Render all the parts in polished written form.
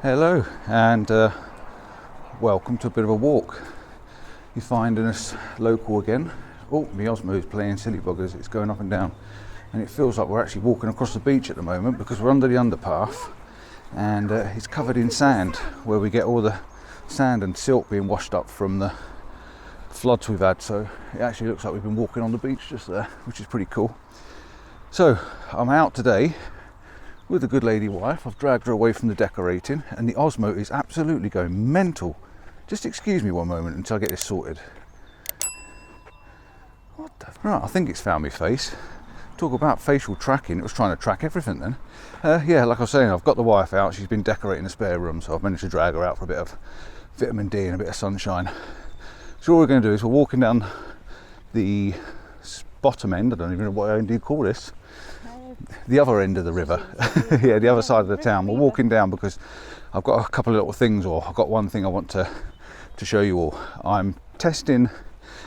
Hello and welcome to a bit of a walk. You're finding us local again. Oh, my Osmo is playing silly buggers, it's going up and down, and it feels like we're actually walking across the beach at the moment because we're under the underpath and it's covered in sand where we get all the sand and silt being washed up from the floods we've had. So it actually looks like we've been walking on the beach just there, which is pretty cool. So I'm out today with a good lady wife. I've dragged her away from the decorating and the Osmo is absolutely going mental. Just excuse me one moment until I get this sorted. What the... Right, I think it's found my face. Talk about facial tracking, it was trying to track everything then. Yeah, like I was saying, I've got the wife out, she's been decorating the spare room, so I've managed to drag her out for a bit of vitamin D and a bit of sunshine. So all we're going to do is we're walking down the bottom end, I don't even know what end do you call this? The other end of the river. Yeah, the other side of the town. We're walking down because I've got a couple of little things, or I've got one thing I want to show you all. I'm testing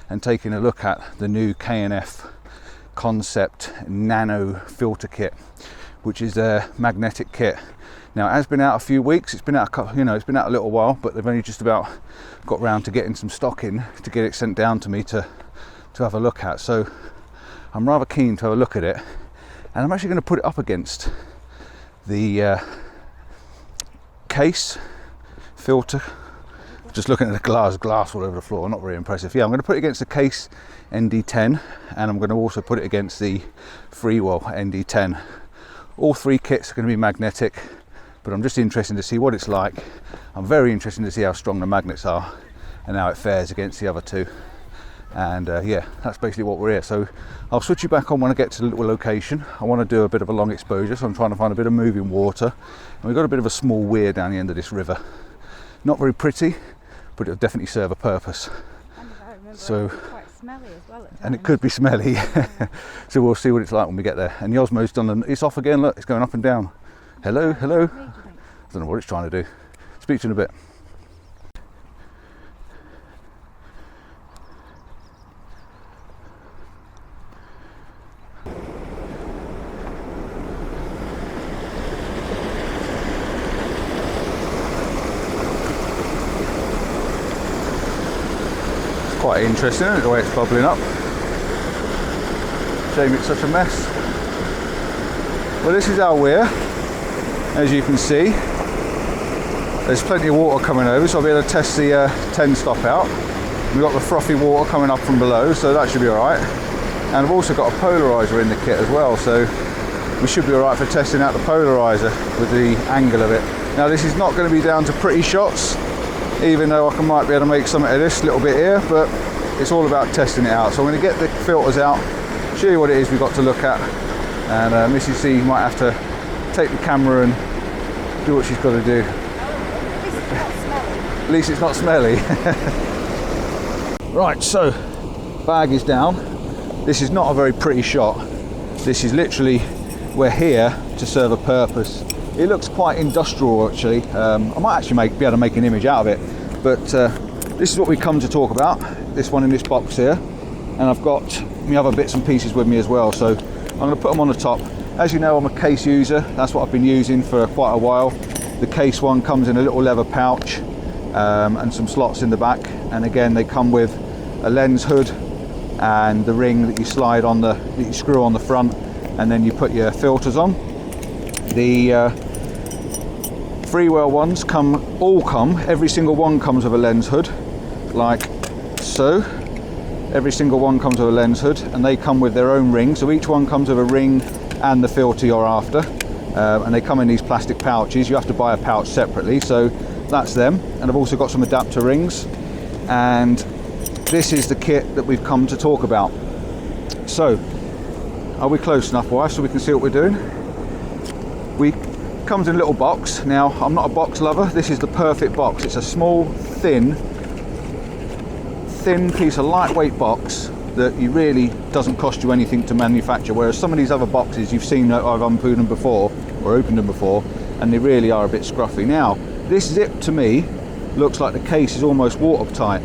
and taking a look at the new K&F Concept Nano filter kit, which is a magnetic kit. Now it has been out a few weeks, it's been out it's been out a little while, but they've only just about got round to getting some stock in to get it sent down to me to have a look at. So I'm rather keen to have a look at it. And I'm actually going to put it up against the Kase filter. Just looking at the glass all over the floor, not very impressive. Yeah, I'm going to put it against the Kase ND10 and I'm going to also put it against the Freewell ND10. All three kits are going to be magnetic, but I'm just interested to see what it's like. I'm very interested to see how strong the magnets are and how it fares against the other two. And yeah, that's basically what we're here. So I'll switch you back on when I get to the little location. I want to do a bit of a long exposure, so I'm trying to find a bit of moving water. And we've got a bit of a small weir down the end of this river. Not very pretty, but it'll definitely serve a purpose. And if I remember, so it's quite smelly as well at times. And it could be smelly. So we'll see what it's like when we get there. And the Osmo's done, it's off again, look, it's going up and down. Hello, hello. I don't know what it's trying to do. Speak to you in a bit. Quite interesting, isn't it, the way it's bubbling up. Shame it's such a mess. Well, this is our weir, as you can see. There's plenty of water coming over, so I'll be able to test the 10 stop out. We've got the frothy water coming up from below, so that should be alright. And I've also got a polariser in the kit as well, so we should be alright for testing out the polariser with the angle of it. Now this is not going to be down to pretty shots, even though I might be able to make something of this little bit here, but it's all about testing it out. So I'm going to get the filters out, show you what it is we've got to look at, and Mrs. C might have to take the camera and do what she's got to do. At least it's not smelly. Right, so bag is down. This is not a very pretty shot. This is literally, we're here to serve a purpose. It looks quite industrial actually. I might actually be able to make an image out of it, but this is what we come to talk about, this one in this box here, and I've got my other bits and pieces with me as well, so I'm going to put them on the top. As you know, I'm a Kase user, that's what I've been using for quite a while. The Kase one comes in a little leather pouch and some slots in the back, and again they come with a lens hood and the ring that you slide on that you screw on the front, and then you put your filters on. The Freewell ones every single one comes with a lens hood, like so. Every single one comes with a lens hood, and they come with their own ring, so each one comes with a ring and the filter you're after, and they come in these plastic pouches. You have to buy a pouch separately, so that's them. And I've also got some adapter rings, and this is the kit that we've come to talk about. So are we close enough, wife, so we can see what we're doing? Comes in a little box. Now, I'm not a box lover. This is the perfect box. It's a small, thin piece of lightweight box that you really doesn't cost you anything to manufacture. Whereas some of these other boxes you've seen that I've opened them before, and they really are a bit scruffy. Now, this zip to me looks like the case is almost watertight.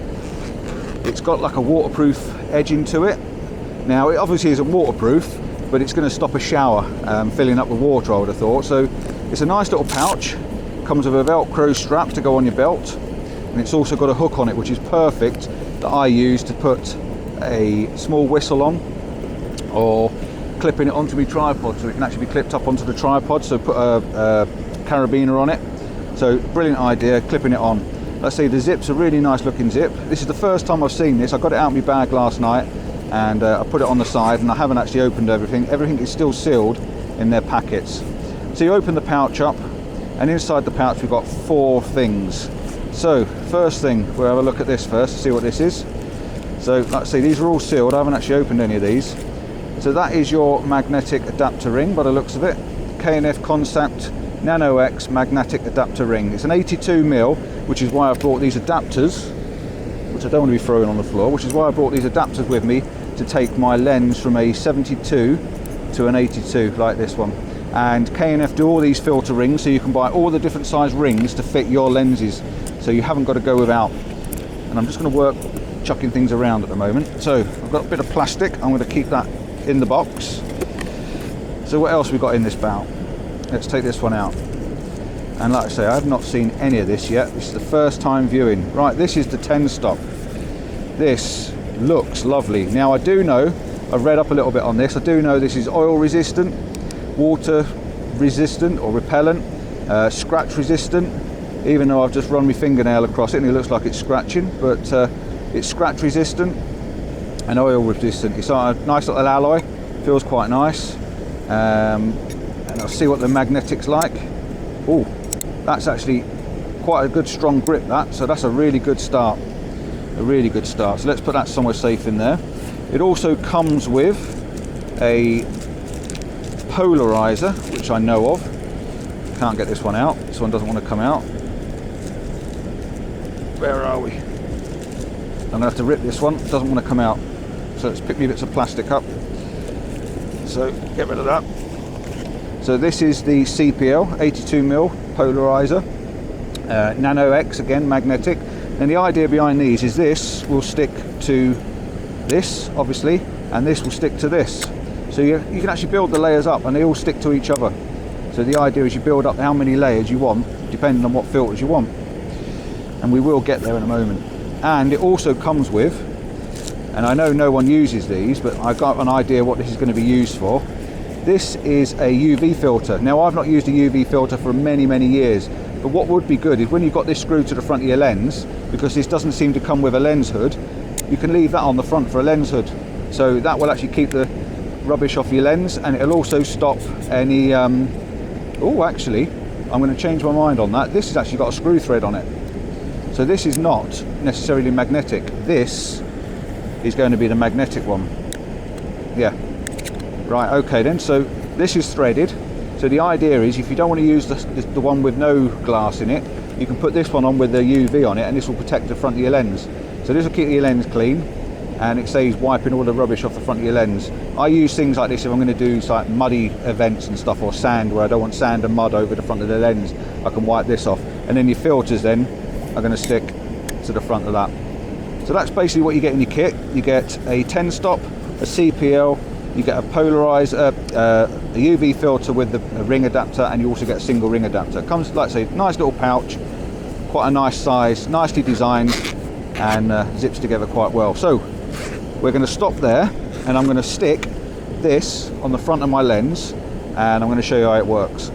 It's got like a waterproof edging to it. Now, it obviously isn't waterproof, but it's going to stop a shower filling up with water, I would have thought. So it's a nice little pouch. Comes with a Velcro strap to go on your belt, and it's also got a hook on it, which is perfect, that I use to put a small whistle on, or clipping it onto my tripod, so it can actually be clipped up onto the tripod, so put a carabiner on it. So brilliant idea, clipping it on. Let's see, the zip's a really nice looking zip. This is the first time I've seen this. I got it out of my bag last night, and I put it on the side, and I haven't actually opened everything. Everything is still sealed in their packets. So you open the pouch up, and inside the pouch we've got 4 things. So first thing, we'll have a look at this first to see what this is. So like I say, these are all sealed. I haven't actually opened any of these. So that is your magnetic adapter ring by the looks of it. K&F Concept Nano X magnetic adapter ring. It's an 82mm, which is why I've brought these adapters, which I don't want to be throwing on the floor, which is why I brought these adapters with me to take my lens from a 72 to an 82 like this one. And K&F do all these filter rings, so you can buy all the different size rings to fit your lenses, so you haven't got to go without. And I'm just going to work chucking things around at the moment. So I've got a bit of plastic, I'm going to keep that in the box. So what else we got in this bowl? Let's take this one out. And like I say, I have not seen any of this yet. This is the first time viewing. Right, this is the 10 stop. This looks lovely. Now I do know, I've read up a little bit on this, I do know this is oil resistant, water resistant or repellent, scratch resistant, even though I've just run my fingernail across it and it looks like it's scratching, but it's scratch resistant and oil resistant. It's a nice little alloy, feels quite nice. And I'll see what the magnetic's like. Oh, that's actually quite a good strong grip, that, so that's a really good start. A really good start. So let's put that somewhere safe in there. It also comes with a polarizer, which I know of. Can't get this one out. This one doesn't want to come out. Where are we? I'm going to have to rip this one. It doesn't want to come out. So let's pick me bits of plastic up. So get rid of that. So this is the CPL 82mm polarizer Nano X, again magnetic. And the idea behind these is this will stick to this, obviously, and this will stick to this. So you can actually build the layers up and they all stick to each other. So the idea is you build up how many layers you want, depending on what filters you want. And we will get there in a moment. And it also comes with, and I know no one uses these, but I've got an idea what this is going to be used for. This is a UV filter. Now I've not used a UV filter for many years, but what would be good is when you've got this screwed to the front of your lens, because this doesn't seem to come with a lens hood, you can leave that on the front for a lens hood. So that will actually keep the rubbish off your lens, and it'll also stop any, oh actually, I'm going to change my mind on that. This has actually got a screw thread on it. So this is not necessarily magnetic. This is going to be the magnetic one. Yeah. Right, okay then, so this is threaded. So the idea is if you don't want to use the one with no glass in it, you can put this one on with the UV on it, and this will protect the front of your lens. So this will keep your lens clean, and it saves wiping all the rubbish off the front of your lens. I use things like this if I'm going to do like muddy events and stuff, or sand, where I don't want sand and mud over the front of the lens. I can wipe this off, and then your filters then are going to stick to the front of that. So that's basically what you get in your kit. You get a 10 stop, a CPL, you get a polarizer, a UV filter with the ring adapter, and you also get a single ring adapter. It comes, like I say, nice little pouch, quite a nice size, nicely designed, and zips together quite well. So we're going to stop there, and I'm going to stick this on the front of my lens, and I'm going to show you how it works.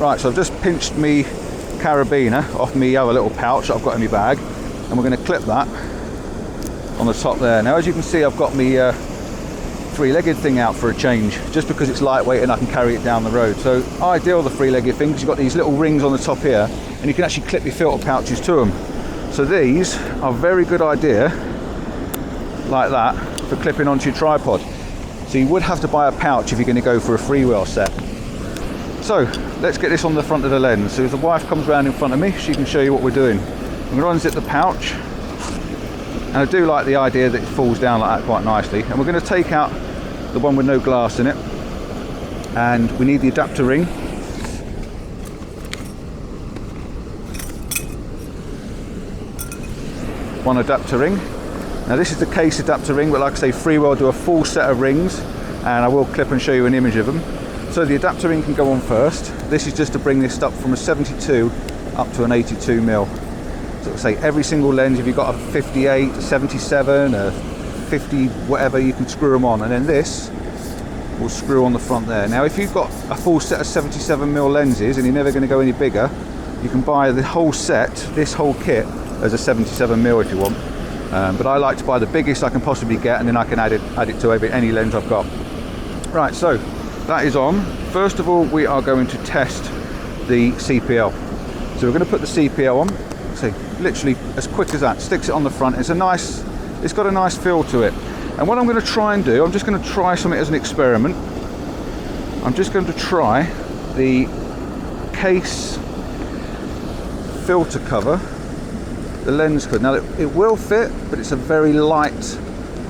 Right, so I've just pinched me carabiner off me other little pouch that I've got in my bag, and we're going to clip that on the top there. Now as you can see, I've got me three-legged thing out for a change, just because it's lightweight and I can carry it down the road. So ideal, the three-legged thing, because you've got these little rings on the top here, and you can actually clip your filter pouches to them. So these are a very good idea, like that, for clipping onto your tripod. So you would have to buy a pouch if you're going to go for a Freewell set. So let's get this on the front of the lens. So if the wife comes around in front of me, she can show you what we're doing. I'm going to unzip the pouch, and I do like the idea that it falls down like that quite nicely. And we're going to take out the one with no glass in it, and we need the adapter ring. One adapter ring. Now this is the Kase adapter ring, but like I say, Freewell do a full set of rings, and I will clip and show you an image of them. So the adapter ring can go on first. This is just to bring this up from a 72 up to an 82 mil. So say every single lens, if you've got a 58, a 77, a 50, whatever, you can screw them on, and then this will screw on the front there. Now if you've got a full set of 77 mil lenses and you're never going to go any bigger, you can buy the whole set, this whole kit, as a 77 mil if you want. But I like to buy the biggest I can possibly get, and then I can add it to any lens I've got. Right, so that is on. First of all, we are going to test the CPL. So we're going to put the CPL on. See, literally as quick as that. Sticks it on the front. It's got a nice feel to it. And what I'm going to try and do, I'm just going to try something as an experiment. I'm just going to try the Kase filter cover, the lens hood. Now it will fit, but it's a very light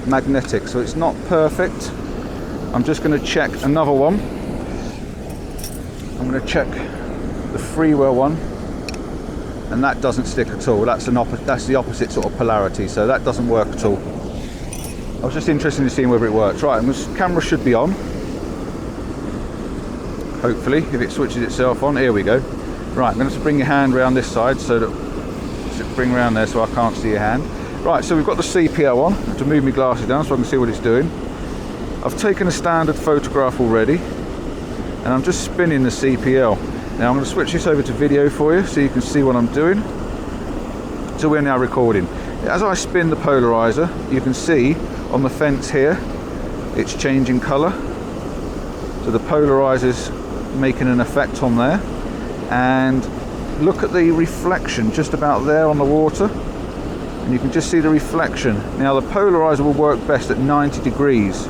magnetic, so it's not perfect. I'm just going to check another one. I'm going to check the Freewell one, and that doesn't stick at all. That's the opposite sort of polarity, so that doesn't work at all. I was just interested in seeing whether it works. Right, and the camera should be on. Hopefully, if it switches itself on. Here we go. Right, I'm going to bring your hand around this side so that bring around there so I can't see your hand. Right, so we've got the CPL on. I have to move my glasses down so I can see what it's doing. I've taken a standard photograph already, and I'm just spinning the CPL. Now I'm going to switch this over to video for you so you can see what I'm doing. So we're now recording. As I spin the polarizer, you can see on the fence here, it's changing colour. So the polarizer's making an effect on there. And look at the reflection just about there on the water. And you can just see the reflection. Now the polarizer will work best at 90 degrees.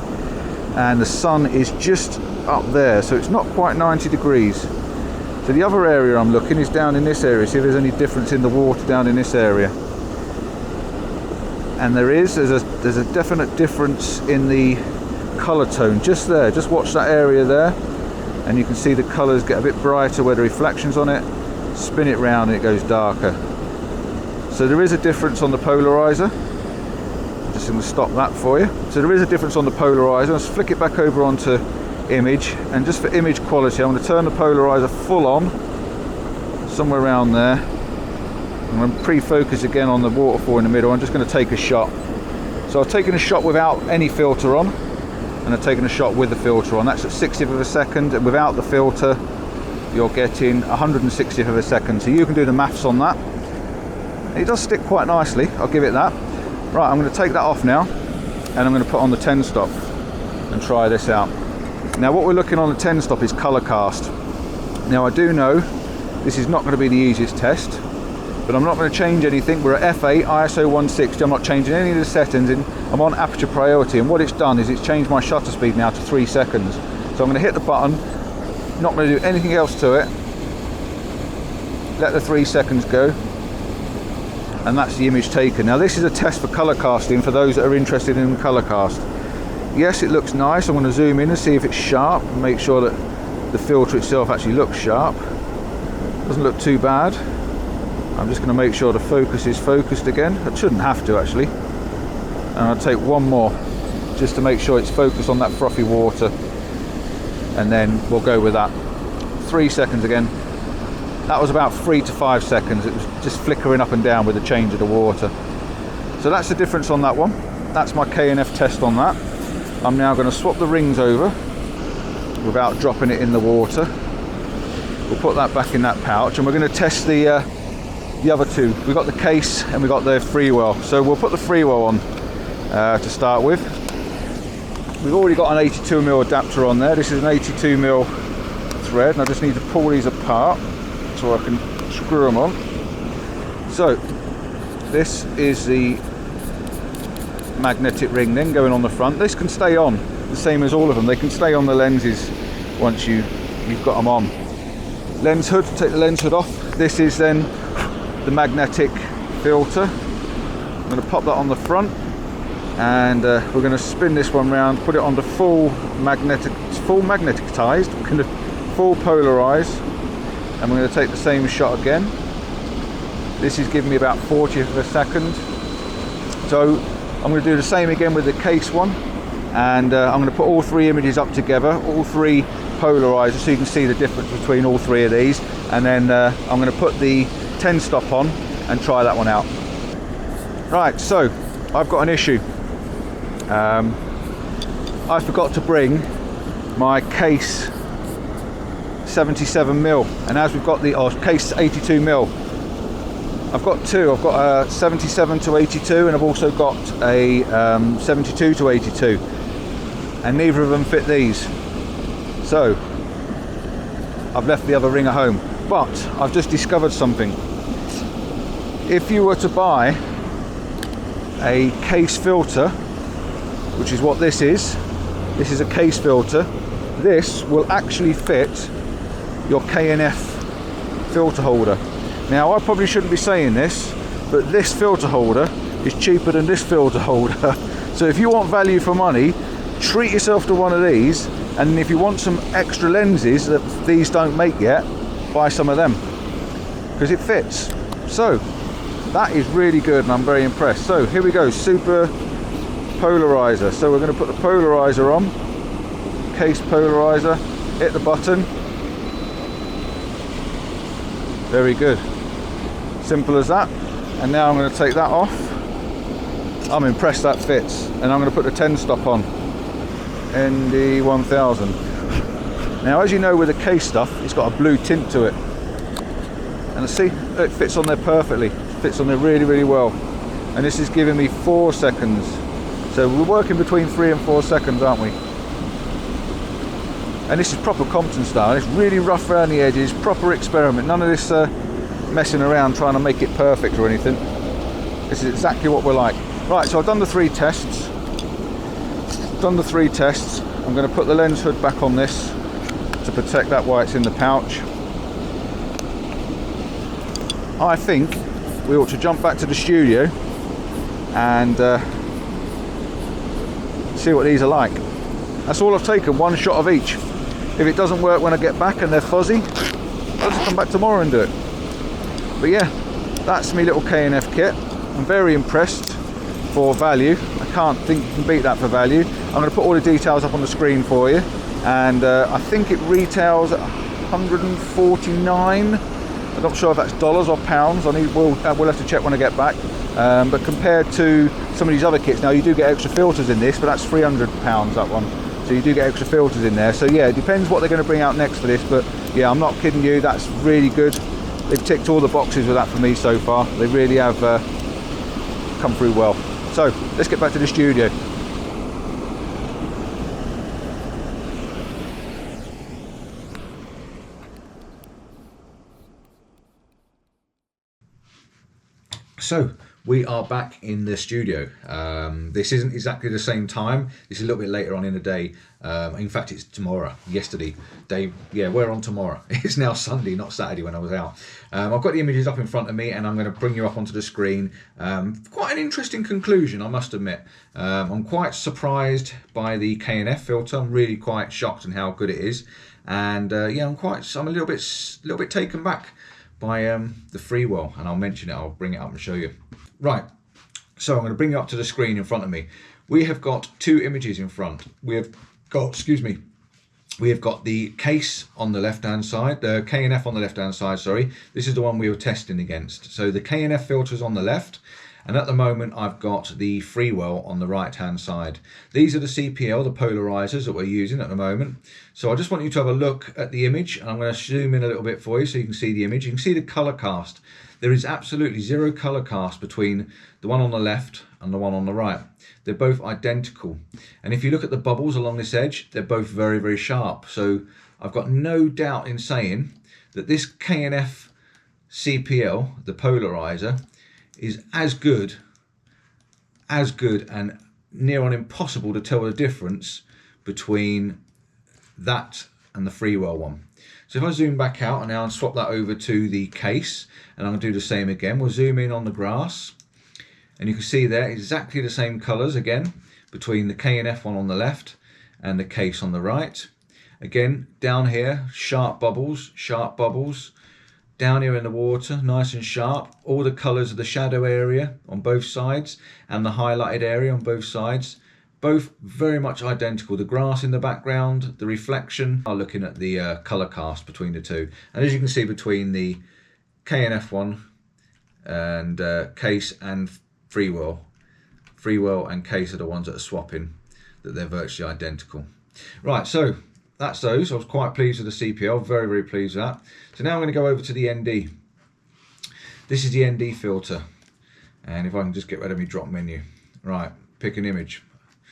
And the sun is just up there, so it's not quite 90 degrees. So the other area I'm looking is down in this area, see if there's any difference in the water down in this area. And there's a definite difference in the colour tone just there. Just watch that area there, and you can see the colours get a bit brighter where the reflection's on it. Spin it round and it goes darker. So there is a difference on the polarizer. I'm just going to stop that for you. So there is a difference on the polarizer. Let's flick it back over onto image, and just for image quality I'm going to turn the polarizer full on, somewhere around there. I'm going to pre-focus again on the waterfall in the middle. I'm just going to take a shot. So I've taken a shot without any filter on, and I've taken a shot with the filter on. That's at 60th of a second, and without the filter you're getting 160th of a second. So you can do the maths on that. It does stick quite nicely, I'll give it that. Right, I'm going to take that off now, and I'm going to put on the 10 stop and try this out. Now what we're looking on the 10 stop is colour cast. Now I do know this is not going to be the easiest test, but I'm not going to change anything. We're at f8 ISO 160. I'm not changing any of the settings. I'm on aperture priority, and what it's done is it's changed my shutter speed now to 3 seconds. So I'm going to hit the button, not going to do anything else to it, let the 3 seconds go, and that's the image taken. Now this is a test for colour casting for those that are interested in colour cast. Yes, it looks nice. I'm going to zoom in and see if it's sharp and make sure that the filter itself actually looks sharp. Doesn't look too bad. I'm just going to make sure the focus is focused again. It shouldn't have to actually. And I'll take one more just to make sure it's focused on that frothy water, and then we'll go with that. 3 seconds again. That was about 3 to 5 seconds. It was just flickering up and down with the change of the water. So that's the difference on that one. That's my K&F test on that. I'm now going to swap the rings over without dropping it in the water. We'll put that back in that pouch, and we're going to test the other two. We've got the Kase and we've got the Freewell. So we'll put the Freewell on to start with. We've already got an 82mm adapter on there. This is an 82mm thread, and I just need to pull these apart so I can screw them on. So this is the magnetic ring then going on the front. This can stay on, the same as all of them. They can stay on the lenses once you've got them on. Lens hood, take the lens hood off. This is then the magnetic filter. I'm going to pop that on the front, and we're going to spin this one round, put it onto full magneticized, we're going to full polarize, and we're going to take the same shot again. This is giving me about 40th of a second. So I'm going to do the same again with the Kase one, and I'm going to put all 3 images up together, all 3 polarizer so you can see the difference between all three of these, and then I'm going to put the 10 stop on and try that one out. Right, so I've got an issue. I forgot to bring my Kase 77mm, and as we've got the Kase 82mm, I've got two. I've got a 77 to 82 and I've also got a 72 to 82, and neither of them fit these, so I've left the other ring at home. But I've just discovered something. If you were to buy a Kase filter, which is what this is a Kase filter, this will actually fit your K&F filter holder. Now, I probably shouldn't be saying this, but this filter holder is cheaper than this filter holder. So if you want value for money, treat yourself to one of these, and if you want some extra lenses that these don't make yet, buy some of them, because it fits. So that is really good and I'm very impressed. So here we go, super polarizer. So we're going to put the polarizer on, Kase polarizer, hit the button. Very good, simple as that. And now I'm going to take that off. I'm impressed that fits, and I'm going to put the 10 stop on, ND 1000. Now, as you know, with the Kase stuff, it's got a blue tint to it, and see, it fits on there perfectly. It fits on there really, really well. And this is giving me 4 seconds. So we're working between 3 and 4 seconds, aren't we? And this is proper Compton style. It's really rough around the edges, proper experiment. None of this messing around trying to make it perfect or anything. This is exactly what we're like. Right, so I've done the 3 tests. I'm going to put the lens hood back on this to protect that while it's in the pouch. I think we ought to jump back to the studio and see what these are like. That's all I've taken, 1 shot of each. If it doesn't work when I get back and they're fuzzy, I'll just come back tomorrow and do it. But yeah, that's my little K&F kit. I'm very impressed for value. I can't think you can beat that for value. I'm going to put all the details up on the screen for you, and I think it retails at 149. I'm not sure if that's dollars or pounds. We'll have to check when I get back. But compared to some of these other kits, now you do get extra filters in this, but that's £300 that one. So you do get extra filters in there. So yeah, it depends what they're going to bring out next for this, but yeah, I'm not kidding you, that's really good. They've ticked all the boxes with that for me so far. They really have come through well. So let's get back to the studio. So we are back in the studio. This isn't exactly the same time. This is a little bit later on in the day. In fact, it's tomorrow. Yesterday day. Yeah, we're on tomorrow. It's now Sunday, not Saturday when I was out. I've got the images up in front of me, and I'm going to bring you up onto the screen. Quite an interesting conclusion, I must admit. I'm quite surprised by the K&F filter. I'm really quite shocked on how good it is, and yeah, I'm a little bit taken back by the Freewell, and I'll mention it. I'll bring it up and show you. Right, so I'm going to bring it up to the screen in front of me. We have got 2 images in front. We have got, we have got the Kase on the left-hand side, the K&F on the left-hand side, sorry. This is the one we were testing against. So the K&F filter's on the left, and at the moment I've got the Freewell on the right-hand side. These are the CPL, the polarizers that we're using at the moment. So I just want you to have a look at the image, and I'm going to zoom in a little bit for you so you can see the image. You can see the color cast. There is absolutely 0 color cast between the one on the left and the one on the right. They're both identical. And if you look at the bubbles along this edge, they're both very, very sharp. So I've got no doubt in saying that this K&F CPL, the polarizer, is as good and near on impossible to tell the difference between that and the Freewell one. So if I zoom back out and now and swap that over to the Kase, and I'm going to do the same again. We'll zoom in on the grass, and you can see there exactly the same colours again between the K&F one on the left and the Kase on the right. Again, down here, sharp bubbles, down here in the water, nice and sharp. All the colours of the shadow area on both sides and the highlighted area on both sides, both very much identical. The grass in the background, the reflection, are looking at the colour cast between the two. And as you can see between the K&F one and Kase and Freewell, Freewell and Kase are the ones that are swapping, that they're virtually identical. Right, so that's those. I was quite pleased with the CPL, very, very pleased with that. So now I'm going to go over to the ND. This is the ND filter. And if I can just get rid of my drop menu. Right, pick an image.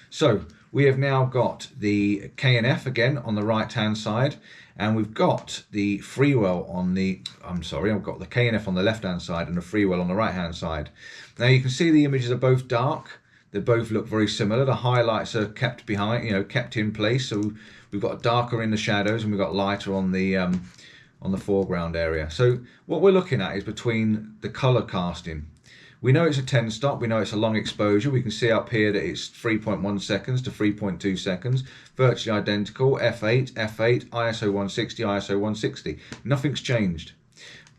So we have now got the K&F again on the right hand side, and we've got the Freewell on the, I've got the K&F on the left hand side and the Freewell on the right hand side. Now you can see the images are both dark. They both look very similar. The highlights are kept behind, kept in place. So we've got darker in the shadows and we've got lighter on the foreground area. So what we're looking at is between the color casting. We know it's a 10 stop, we know it's a long exposure. We can see up here that it's 3.1 seconds to 3.2 seconds, virtually identical, f8, ISO 160, ISO 160. Nothing's changed.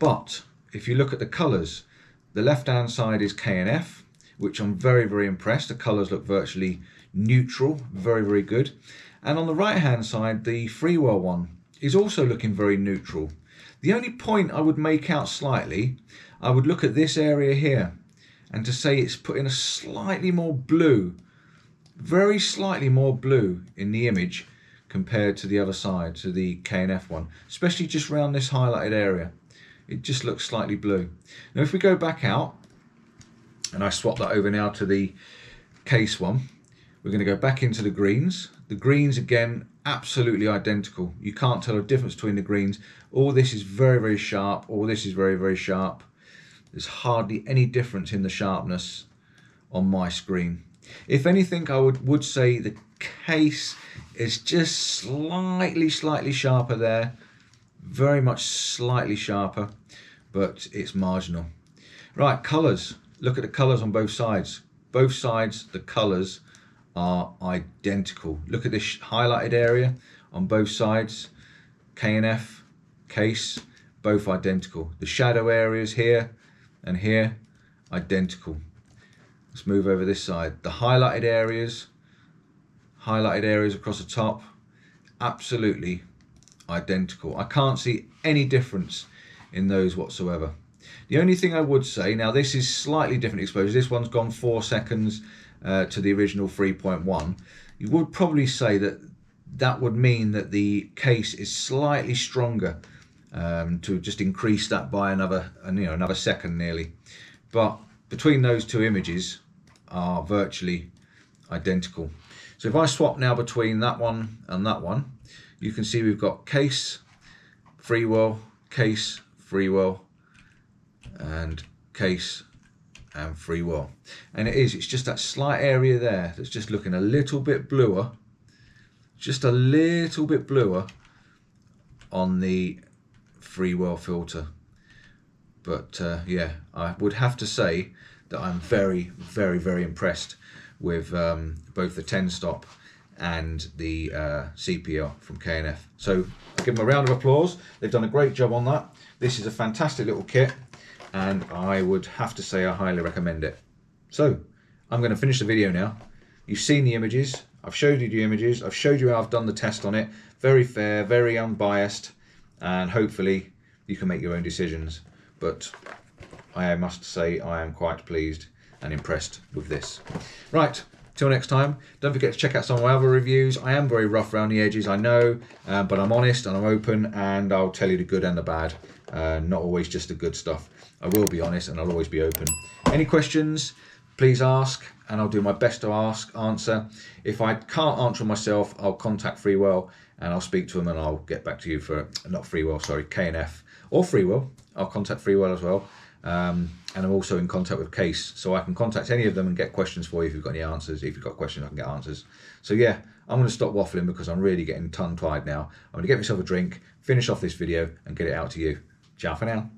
But if you look at the colors, the left hand side is K&F, which I'm very, very impressed. The colors look virtually neutral, very, very good. And on the right hand side, the Freewell one is also looking very neutral. The only point I would make out slightly, I would look at this area here, and to say it's putting a slightly more blue, very slightly more blue in the image compared to the other side, to the K&F one, especially just around this highlighted area. It just looks slightly blue. Now if we go back out, and I swap that over now to the Kase one, we're going to go back into the greens. The greens again, absolutely identical. You can't tell a difference between the greens. All this is very, very sharp. All this is very, very sharp. There's hardly any difference in the sharpness on my screen. If anything, I would say the Kase is just slightly sharper there. Very much slightly sharper, but it's marginal. Right, colours. Look at the colours on both sides. Both sides, the colours are identical. Look at this highlighted area on both sides. K&F, Kase, both identical. The shadow areas here and here, identical. Let's move over this side. The highlighted areas across the top, absolutely identical. I can't see any difference in those whatsoever. The only thing I would say, now this is slightly different exposure. This one's gone 4 seconds to the original 3.1. You would probably say that that would mean that the Kase is slightly stronger, to just increase that by another second nearly. But between those two images are virtually identical. So if I swap now between that one and that one, you can see we've got Kase, Freewell, Kase, Freewell, and Kase and Freewell. And it's just that slight area there that's just looking a little bit bluer, just a little bit bluer on the Freewell filter. But yeah, I would have to say that I'm very, very, very impressed with both the 10 stop and the CPL from K&F. So I'll give them a round of applause. They've done a great job on that. This is a fantastic little kit, and I would have to say I highly recommend it. So I'm going to finish the video now. You've seen the images. I've showed you the images. I've showed you how I've done the test on it. Very fair, very unbiased, and hopefully you can make your own decisions. But I must say I am quite pleased and impressed with this. Right, till next time, don't forget to check out some of my other reviews. I am very rough around the edges, I know, but I'm honest and I'm open, and I'll tell you the good and the bad, not always just the good stuff. I will be honest and I'll always be open. Any questions, please ask, and I'll do my best to answer. If I can't answer myself, I'll contact Freewell and I'll speak to them, and I'll get back to you for, not Freewell, sorry, K&F or Freewell. I'll contact Freewell as well. And I'm also in contact with Kase, so I can contact any of them and get questions for you if you've got any answers. If you've got questions, I can get answers. So yeah, I'm going to stop waffling because I'm really getting tongue-tied now. I'm going to get myself a drink, finish off this video and get it out to you. Ciao for now.